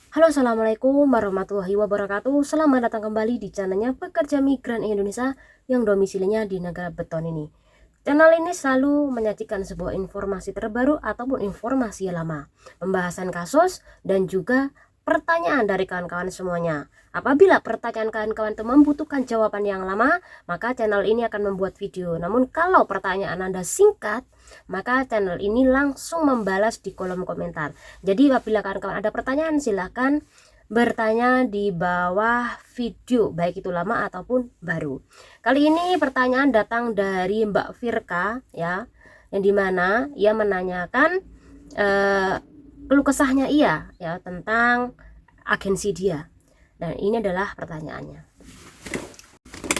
Halo, assalamualaikum warahmatullahi wabarakatuh. Selamat datang kembali di channelnya Pekerja Migran Indonesia yang domisilinya di negara beton ini. Channel ini selalu menyajikan sebuah informasi terbaru ataupun informasi lama, pembahasan kasus, dan juga pertanyaan dari kawan-kawan semuanya. Apabila pertanyaan kawan-kawan itu membutuhkan jawaban yang lama, maka channel ini akan membuat video. Namun kalau pertanyaan Anda singkat, maka channel ini langsung membalas di kolom komentar. Jadi apabila kawan-kawan ada pertanyaan, silahkan bertanya di bawah video, baik itu lama ataupun baru. Kali ini pertanyaan datang dari Mbak Firka ya, yang dimana ia menanyakan keluh kesahnya ia ya tentang agensi dia. Dan ini adalah pertanyaannya.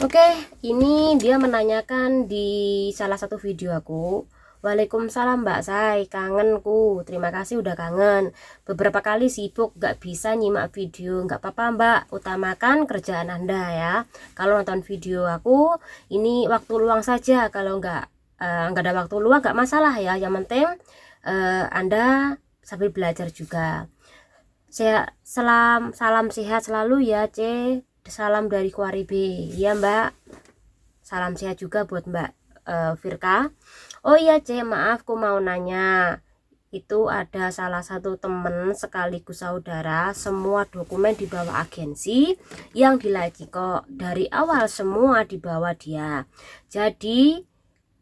Oke, ini dia menanyakan di salah satu video aku. Waalaikumsalam Mbak Say, kangenku. Terima kasih udah kangen. Beberapa kali sibuk gak bisa nyimak video. Gak apa-apa Mbak, utamakan kerjaan Anda ya. Kalau nonton video aku, ini waktu luang saja. Kalau nggak ada waktu luang gak masalah ya. Yang penting Anda sambil belajar juga. Salam sehat selalu ya C. Salam dari Kuaribe ya Mbak. Salam sehat juga buat Mbak Firka. Oh iya C, maaf aku mau nanya. Itu ada salah satu temen sekaligus saudara, semua dokumen dibawa agensi, yang dilagi kok dari awal semua dibawa dia. Jadi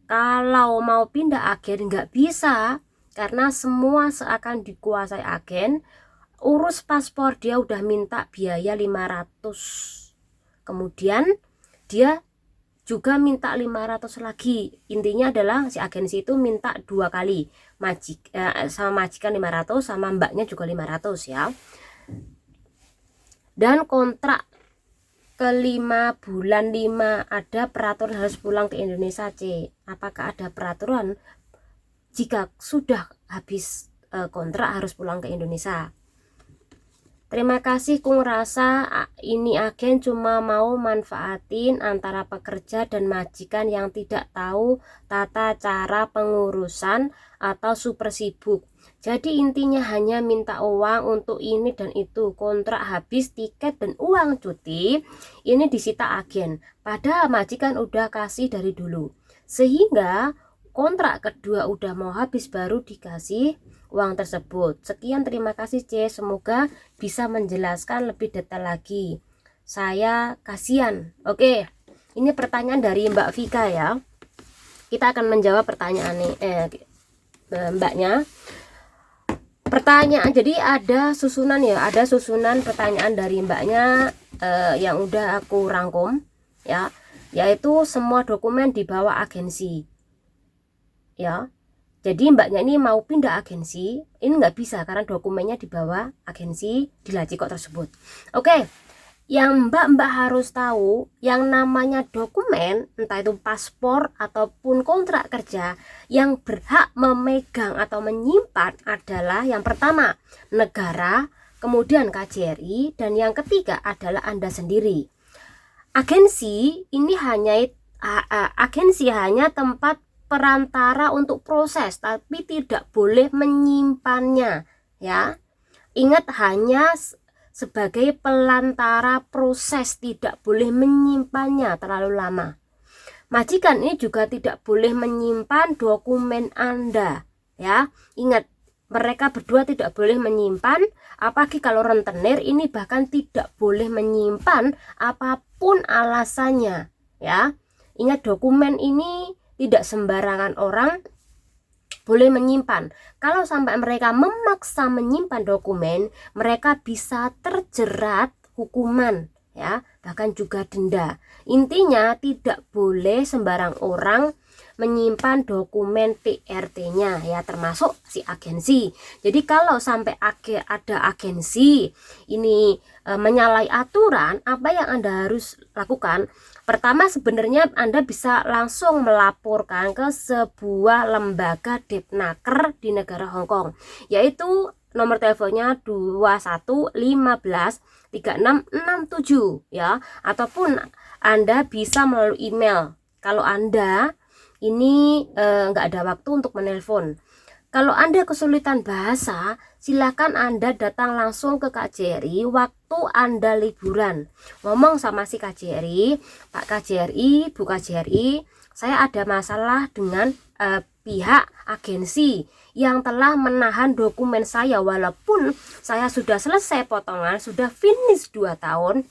kalau mau pindah agen nggak bisa, karena semua seakan dikuasai agen. Urus paspor dia udah minta biaya 500, kemudian dia juga minta 500 lagi. Intinya adalah si agensi itu minta 2 kali, sama majikan 500, sama mbaknya juga 500 ya. Dan kontrak ke 5 bulan 5 ada peraturan harus pulang ke Indonesia C. Apakah ada peraturan jika sudah habis kontrak harus pulang ke Indonesia? Terima kasih, ku ngerasa ini agen cuma mau manfaatin antara pekerja dan majikan yang tidak tahu tata cara pengurusan atau super sibuk. Jadi intinya hanya minta uang untuk ini dan itu, kontrak habis, tiket dan uang cuti ini disita agen. Padahal majikan udah kasih dari dulu. Sehingga kontrak kedua udah mau habis baru dikasih uang tersebut. Sekian, terima kasih C, semoga bisa menjelaskan lebih detail lagi. Saya kasihan. Oke, ini pertanyaan dari Mbak Vika ya. Kita akan menjawab pertanyaan mbaknya. Pertanyaan, jadi ada susunan ya, ada susunan pertanyaan dari mbaknya yang udah aku rangkum ya, yaitu semua dokumen dibawa agensi ya. Jadi mbaknya ini mau pindah agensi, ini nggak bisa karena dokumennya dibawa agensi di Laciko tersebut. Oke, yang mbak harus tahu, yang namanya dokumen, entah itu paspor ataupun kontrak kerja, yang berhak memegang atau menyimpan adalah yang pertama negara, kemudian KJRI, dan yang ketiga adalah Anda sendiri. Agensi ini hanya tempat perantara untuk proses, tapi tidak boleh menyimpannya ya. Ingat, hanya sebagai pelantara proses, tidak boleh menyimpannya terlalu lama. Majikan ini juga tidak boleh menyimpan dokumen Anda ya. Ingat, mereka berdua tidak boleh menyimpan, apalagi kalau rentenir ini bahkan tidak boleh menyimpan apapun alasannya ya. Ingat, dokumen ini tidak sembarangan orang boleh menyimpan. Kalau sampai mereka memaksa menyimpan dokumen, mereka bisa terjerat hukuman ya, bahkan juga denda. Intinya tidak boleh sembarang orang menyimpan dokumen PRT-nya ya, termasuk si agensi. Jadi kalau sampai ada agensi ini menyalahi aturan, apa yang Anda harus lakukan? Pertama, sebenarnya Anda bisa langsung melaporkan ke sebuah lembaga Depnaker di negara Hong Kong, yaitu nomor teleponnya 21153667 ya, ataupun Anda bisa melalui email kalau Anda ini nggak ada waktu untuk menelpon. Kalau Anda kesulitan bahasa, silakan Anda datang langsung ke KJRI waktu Anda liburan. Ngomong sama si KJRI, Pak KJRI, Bu KJRI, saya ada masalah dengan pihak agensi yang telah menahan dokumen saya walaupun saya sudah selesai potongan, sudah finish 2 tahun.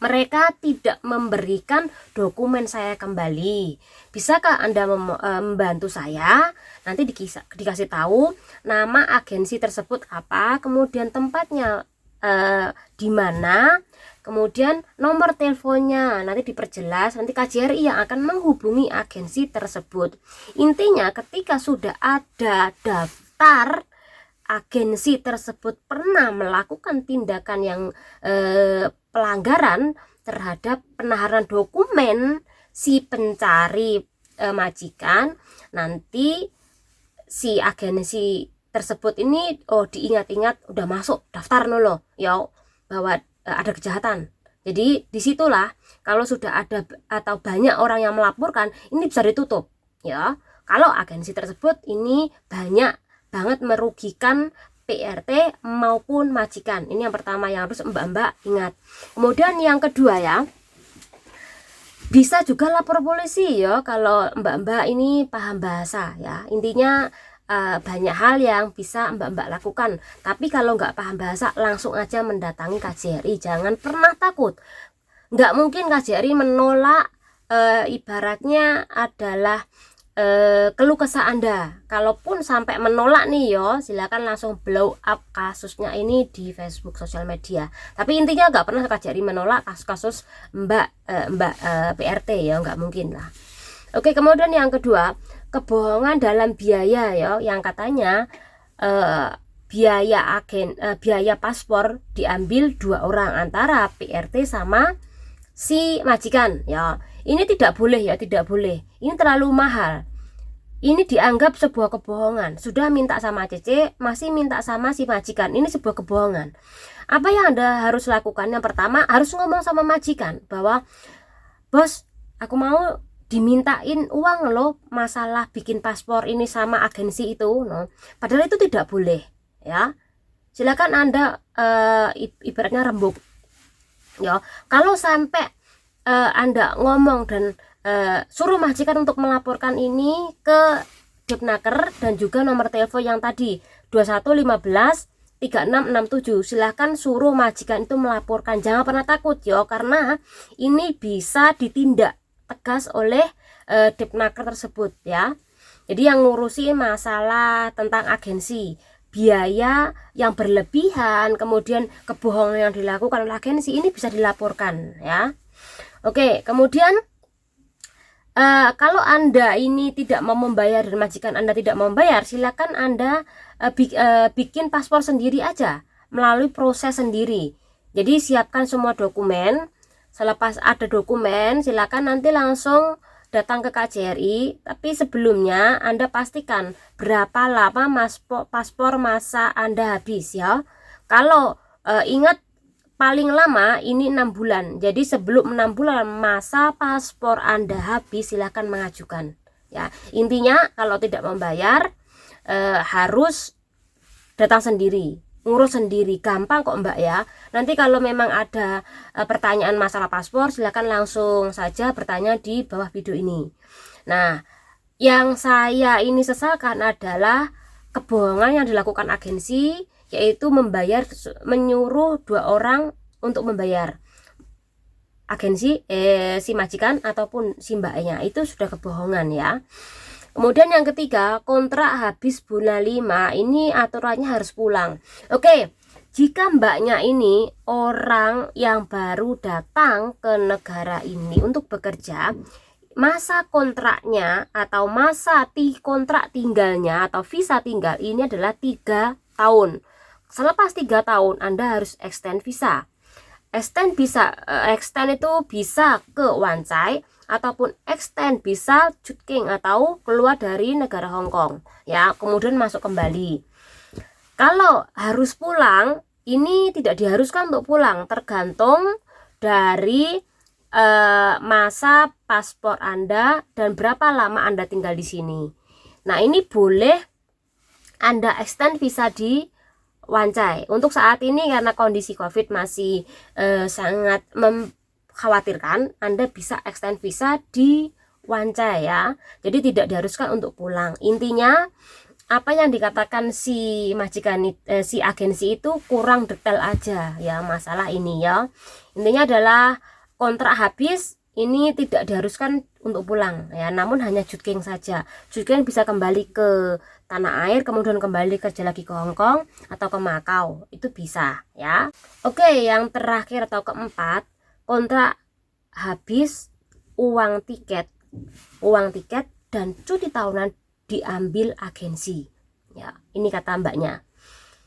Mereka tidak memberikan dokumen saya kembali. Bisakah Anda membantu saya? Nanti dikasih tahu nama agensi tersebut apa, kemudian tempatnya di mana, kemudian nomor teleponnya. Nanti diperjelas, nanti KJRI yang akan menghubungi agensi tersebut. Intinya ketika sudah ada daftar agensi tersebut pernah melakukan tindakan yang pelanggaran terhadap penahanan dokumen si pencari majikan, nanti si agensi tersebut ini diingat-ingat udah masuk daftar loh ya bahwa ada kejahatan. Jadi disitulah kalau sudah ada atau banyak orang yang melaporkan, ini bisa ditutup ya. Kalau agensi tersebut ini banyak banget merugikan PRT maupun majikan. Ini yang pertama yang harus mbak-mbak ingat. Kemudian yang kedua ya, bisa juga lapor polisi ya kalau mbak-mbak ini paham bahasa ya. Intinya banyak hal yang bisa mbak-mbak lakukan. Tapi kalau nggak paham bahasa, langsung aja mendatangi KJRI. Jangan pernah takut. Nggak mungkin KJRI menolak ibaratnya adalah keluh kesah Anda. Kalaupun sampai menolak nih yo, silakan langsung blow up kasusnya ini di Facebook sosial media. Tapi intinya nggak pernah KJRI menolak kasus-kasus mbak PRT ya, nggak mungkin lah. Oke, kemudian yang kedua, kebohongan dalam biaya ya, yang katanya biaya paspor diambil 2 orang antara PRT sama si majikan ya. Ini tidak boleh ya, tidak boleh. Ini terlalu mahal. Ini dianggap sebuah kebohongan. Sudah minta sama CC, masih minta sama si majikan. Ini sebuah kebohongan. Apa yang Anda harus lakukan? Yang pertama, harus ngomong sama majikan bahwa, bos, aku mau dimintain uang loh masalah bikin paspor ini sama agensi itu. No. Padahal itu tidak boleh ya. Silakan Anda ibaratnya rembuk. Ya, kalau sampai Anda ngomong dan suruh majikan untuk melaporkan ini ke Depnaker dan juga nomor telepon yang tadi 2115 3667, silahkan suruh majikan itu melaporkan. Jangan pernah takut ya, karena ini bisa ditindak tegas oleh Depnaker tersebut ya. Jadi yang ngurusi masalah tentang agensi, biaya yang berlebihan, kemudian kebohongan yang dilakukan oleh agensi, ini bisa dilaporkan ya. Oke, kemudian kalau Anda ini tidak mau membayar dan majikan Anda tidak mau membayar, silakan Anda bikin paspor sendiri aja melalui proses sendiri. Jadi siapkan semua dokumen. Selepas ada dokumen, silakan nanti langsung datang ke KJRI. Tapi sebelumnya Anda pastikan berapa lama paspor masa Anda habis ya. Kalau ingat, paling lama ini 6 bulan. Jadi sebelum 6 bulan masa paspor Anda habis, silahkan mengajukan ya. Intinya kalau tidak membayar harus datang sendiri, ngurus sendiri. Gampang kok mbak ya. Nanti kalau memang ada pertanyaan masalah paspor, silahkan langsung saja bertanya di bawah video ini. Nah, yang saya ini sesalkan adalah kebohongan yang dilakukan agensi, yaitu menyuruh 2 orang untuk membayar. Agensi si majikan ataupun si mbaknya, itu sudah kebohongan ya. Kemudian yang ketiga, kontrak habis bulan 5, ini aturannya harus pulang. Oke, jika mbaknya ini orang yang baru datang ke negara ini untuk bekerja, masa kontraknya atau masa kontrak tinggalnya atau visa tinggal ini adalah 3 tahun. Selepas 3 tahun Anda harus extend visa. Extend itu bisa ke Wancai ataupun extend bisa Chutking atau keluar dari negara Hong Kong ya, kemudian masuk kembali. Kalau harus pulang, ini tidak diharuskan untuk pulang, tergantung dari masa paspor Anda dan berapa lama Anda tinggal di sini. Nah, ini boleh Anda extend visa di Wancai. Untuk saat ini karena kondisi COVID masih sangat mengkhawatirkan, Anda bisa extend visa di Wancai ya. Jadi tidak diharuskan untuk pulang. Intinya apa yang dikatakan si majikan si agensi itu kurang detail aja ya masalah ini ya. Intinya adalah kontrak habis ini tidak diharuskan untuk pulang ya, namun hanya Jude saja. Jude bisa kembali ke tanah air, kemudian kembali kerja lagi ke Hong Kong atau ke Makau, itu bisa ya. Oke, yang terakhir atau keempat, kontrak habis, uang tiket dan cuti tahunan diambil agensi ya, ini kata mbaknya.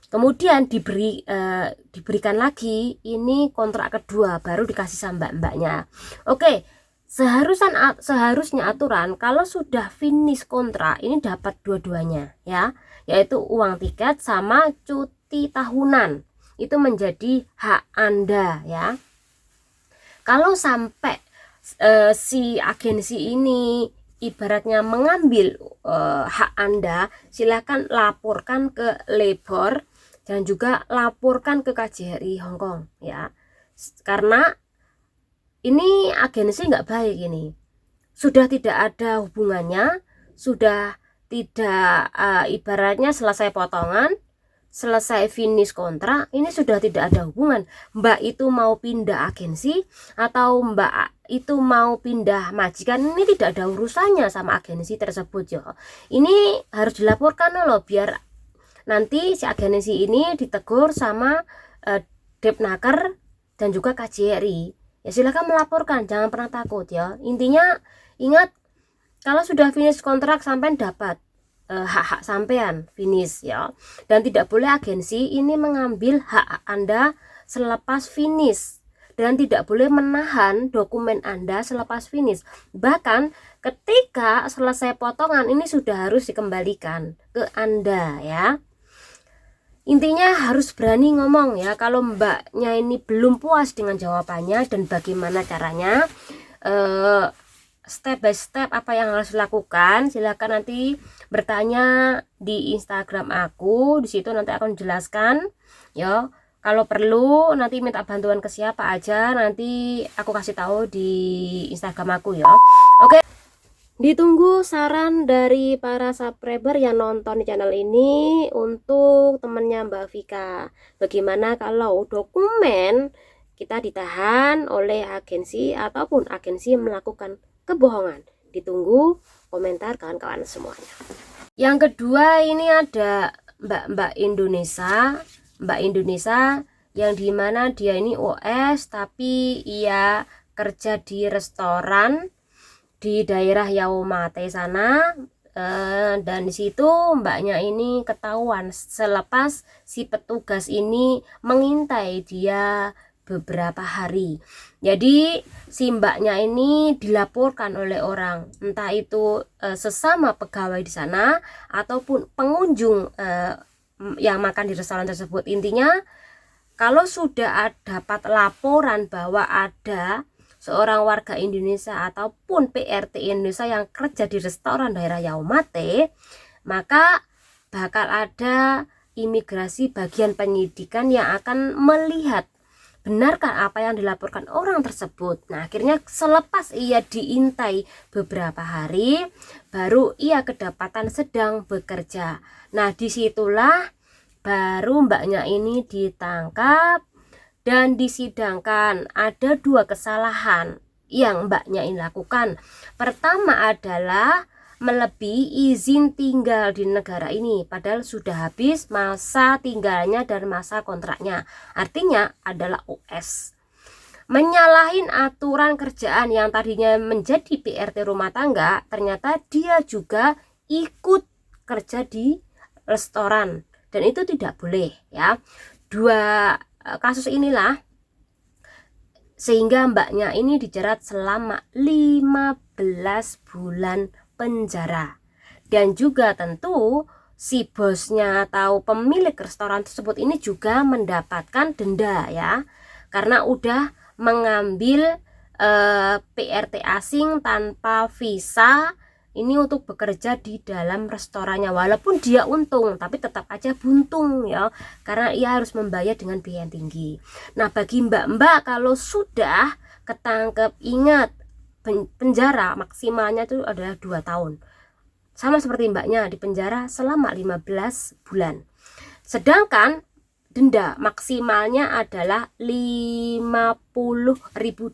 Kemudian diberikan lagi ini kontrak kedua, baru dikasih sama mbaknya. Oke, seharusnya aturan kalau sudah finish kontrak ini dapat dua-duanya ya, yaitu uang tiket sama cuti tahunan. Itu menjadi hak Anda ya. Kalau sampai si agensi ini ibaratnya mengambil hak Anda, silakan laporkan ke labor dan juga laporkan ke KJRI Hong Kong ya, karena ini agensi nggak baik, ini sudah tidak ada hubungannya, sudah tidak ibaratnya selesai potongan, selesai finish kontrak, ini sudah tidak ada hubungan. Mbak itu mau pindah agensi atau Mbak itu mau pindah majikan, ini tidak ada urusannya sama agensi tersebut ya. Ini harus dilaporkan loh, biar nanti si agensi ini ditegur sama Depnaker dan juga KJRI. Ya silakan melaporkan, jangan pernah takut ya. Intinya ingat, kalau sudah finish kontrak sampai dapat hak-hak sampean finish ya, dan tidak boleh agensi ini mengambil hak Anda selepas finish, dan tidak boleh menahan dokumen Anda selepas finish. Bahkan ketika selesai potongan ini sudah harus dikembalikan ke Anda ya. Intinya harus berani ngomong ya, kalau mbaknya ini belum puas dengan jawabannya dan bagaimana caranya, step by step apa yang harus dilakukan, silakan nanti bertanya di Instagram aku, di situ nanti akan jelaskan ya. Kalau perlu nanti minta bantuan ke siapa aja, nanti aku kasih tahu di Instagram aku ya. Oke, ditunggu saran dari para subscriber yang nonton di channel ini untuk temennya Mbak Vika. Bagaimana kalau dokumen kita ditahan oleh agensi ataupun agensi melakukan kebohongan? Ditunggu komentar kawan-kawan semuanya. Yang kedua ini ada Mbak Indonesia yang dimana dia ini OS tapi ia kerja di restoran di daerah Yau Ma Tei sana, dan disitu mbaknya ini ketahuan selepas si petugas ini mengintai dia beberapa hari. Jadi si mbaknya ini dilaporkan oleh orang, entah itu sesama pegawai di sana ataupun pengunjung yang makan di restoran tersebut. Intinya kalau sudah dapat laporan bahwa ada seorang warga Indonesia ataupun PRT Indonesia yang kerja di restoran daerah Yau Ma Tei, maka bakal ada imigrasi bagian penyidikan yang akan melihat benarkah apa yang dilaporkan orang tersebut. Nah, akhirnya selepas ia diintai beberapa hari, baru ia kedapatan sedang bekerja. Nah, disitulah baru mbaknya ini ditangkap dan disidangkan. Ada dua kesalahan yang mbaknya ini lakukan. Pertama adalah melebihi izin tinggal di negara ini, padahal sudah habis masa tinggalnya dan masa kontraknya, artinya adalah US. Menyalahin aturan kerjaan yang tadinya menjadi PRT rumah tangga, ternyata dia juga ikut kerja di restoran, dan itu tidak boleh ya. Dua kasus inilah sehingga mbaknya ini dijerat selama 15 bulan penjara. Dan juga tentu si bosnya atau pemilik restoran tersebut ini juga mendapatkan denda ya, karena udah mengambil PRT asing tanpa visa ini untuk bekerja di dalam restorannya. Walaupun dia untung, tapi tetap aja buntung ya, karena ia harus membayar dengan biaya yang tinggi. Nah, bagi mbak-mbak kalau sudah ketangkep, ingat penjara maksimalnya itu adalah 2 tahun. Sama seperti mbaknya, di penjara selama 15 bulan. Sedangkan denda maksimalnya adalah 50.000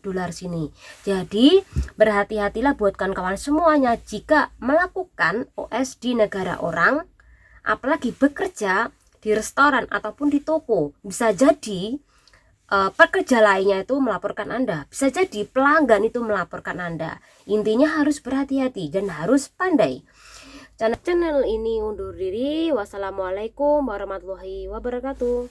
dolar sini. Jadi berhati-hatilah buat kawan-kawan semuanya jika melakukan OS di negara orang, apalagi bekerja di restoran ataupun di toko. Bisa jadi pekerja lainnya itu melaporkan Anda, bisa jadi pelanggan itu melaporkan Anda. Intinya harus berhati-hati dan harus pandai. Channel ini undur diri. Wassalamualaikum warahmatullahi wabarakatuh.